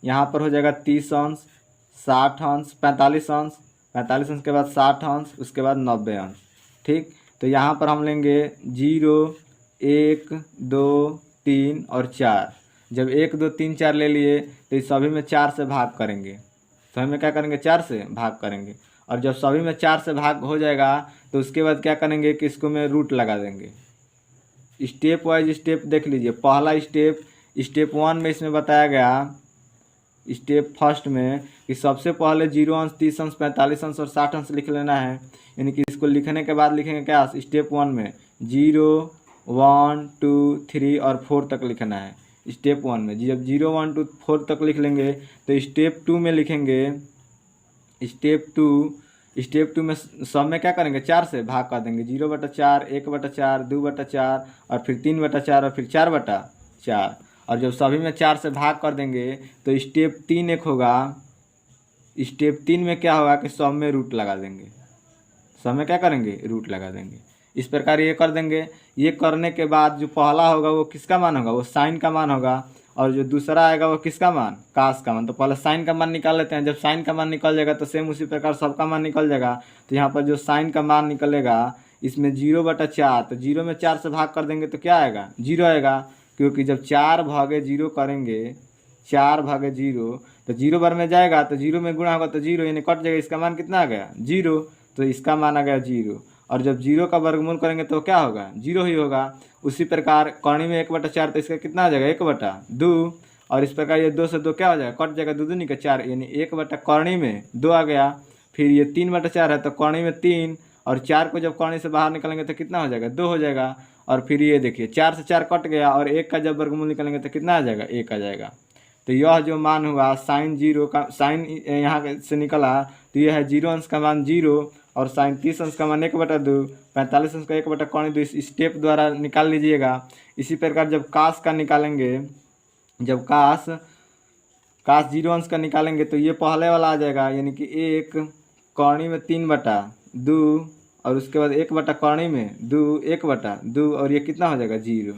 यहाँ पर हो जाएगा 30 अंश, 60 अंश, 45 अंश, 45 अंश के बाद 60 अंश, उसके बाद 90 अंश। ठीक, तो यहाँ पर हम लेंगे 0, 1, 2, 3 और 4। जब 1, 2, 3, 4 ले लिए तो इस सभी में 4 से भाग करेंगे। सभी में क्या करेंगे? 4 से भाग करेंगे। और जब सभी में 4 से भाग हो जाएगा तो उसके बाद क्या करेंगे कि इसको में रूट लगा देंगे। स्टेप वाइज स्टेप देख लीजिए। पहला स्टेप 1 में इसमें बताया गया, स्टेप फर्स्ट में, कि सबसे पहले 0 अंश, 30 अंश, 45 अंश और 60 अंश लिख लेना है। यानी कि इसको लिखने के बाद लिखेंगे क्या? स्टेप 1 में 0, 1, 2, 3 और 4 तक लिखना है। स्टेप 1 में जब 0, 1, 2, 4 तक लिख लेंगे तो स्टेप 2 में लिखेंगे। स्टेप टू में सब में क्या करेंगे? 4 से भाग कर देंगे। 0/4, 1/4, 2/4 और फिर 3/4 और फिर 4/4। और जब सभी में 4 से भाग कर देंगे तो स्टेप 3 एक होगा। स्टेप 3 में क्या होगा कि सब में रूट लगा देंगे। सब में क्या करेंगे? रूट लगा देंगे। इस प्रकार ये कर देंगे। ये करने के बाद जो पहला होगा वो किसका मान होगा? वो साइन का मान होगा। और जो दूसरा आएगा वो किसका मान? कास का मान। तो पहले साइन का मान निकाल लेते हैं। जब साइन का मान निकल जाएगा तो सेम उसी प्रकार सबका मान निकल जाएगा। तो यहाँ पर जो साइन का मान निकलेगा इसमें 0/4, तो 0 में 4 से भाग कर देंगे तो क्या आएगा? 0 आएगा। क्योंकि जब 4/0 करेंगे, 4/0, तो 0 बार में जाएगा तो 0 में गुणा होगा तो 0, यानी कट जाएगा। इसका मान कितना आ गया? 0। तो इसका मान आ गया 0। और जब 0 का वर्गमूल करेंगे तो क्या होगा? 0 ही होगा। उसी प्रकार कौणी में 1/4, तो इसका कितना आ जाएगा? 1/2। और इस प्रकार ये 2 से 2 क्या हो जाएगा? कट जाएगा, 2 दूनी का 4, यानी 1 कौणी में 2 आ गया। फिर ये 3/4 है तो कौणी में 3, और 4 को जब कौणी से बाहर निकालेंगे तो कितना हो जाएगा? 2 हो जाएगा। और फिर ये देखिए 4 से 4 कट गया, और 1 का जब वर्गमूल निकालेंगे तो कितना आ जाएगा? 1 आ जाएगा। तो यह जो मान हुआ साइन 0 का, साइन यहाँ से निकला तो यह है 0 अंश का मान 0, और साइन 30 अंश का मान 1/2, 45 अंश का 1/2 इस स्टेप द्वारा निकाल लीजिएगा। इसी प्रकार जब कास का निकालेंगे, जब कास 0 अंश का निकालेंगे तो ये पहले वाला आ जाएगा, यानी कि 1 कौणी में 3/2, और उसके बाद 1/कौणी में 2, 1/2, और ये कितना हो जाएगा? 0।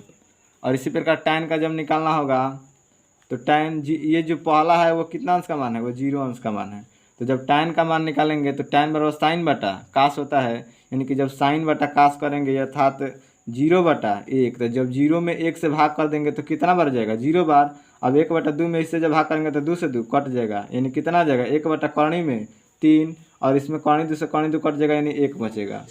और इसी प्रकार टैन का जब निकालना होगा तो टैन ये जो पहला है वो कितना अंश का मान है? वो 0 अंश का मान है। तो जब टैन का मान निकालेंगे तो टैन बराबर साइन बटा कास होता है, यानी कि जब साइन बटा कास करेंगे अर्थात 0/1, तो जब 0 में 1 से भाग कर देंगे तो कितना बार जाएगा? 0 बार। अब 1/2 में इससे जब भाग करेंगे तो 2 से 2 कट जाएगा, यानी कितना आ जाएगा? 1/कौणी में 3, और इसमें कौणी 2 से कौणी 2 कट जाएगा, यानी 1 बचेगा।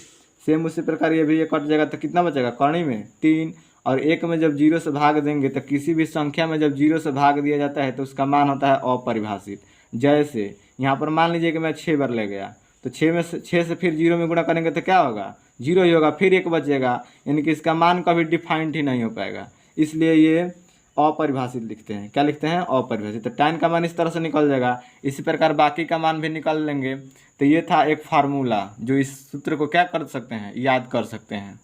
सेम उसी प्रकार ये भी 1 कट जाएगा तो कितना बचेगा? कौणी में 3, और 1 में जब 0 से भाग देंगे तो किसी भी संख्या में जब 0 से भाग दिया जाता है तो उसका मान होता है अपरिभाषित। जैसे यहाँ पर मान लीजिए कि मैं 6 बार ले गया, तो 6 से फिर 0 में गुणा करेंगे तो क्या होगा? 0 ही होगा, फिर 1 बचेगा, यानी कि इसका मान कभी डिफाइंड ही नहीं हो पाएगा। इसलिए ये अपरिभाषित लिखते हैं। क्या लिखते हैं? अपरिभाषित। तो टैन का मान इस तरह से निकल जाएगा। इसी प्रकार बाकी का मान भी निकाल लेंगे। तो ये था एक फार्मूला जो इस सूत्र को क्या कर सकते हैं? याद कर सकते हैं।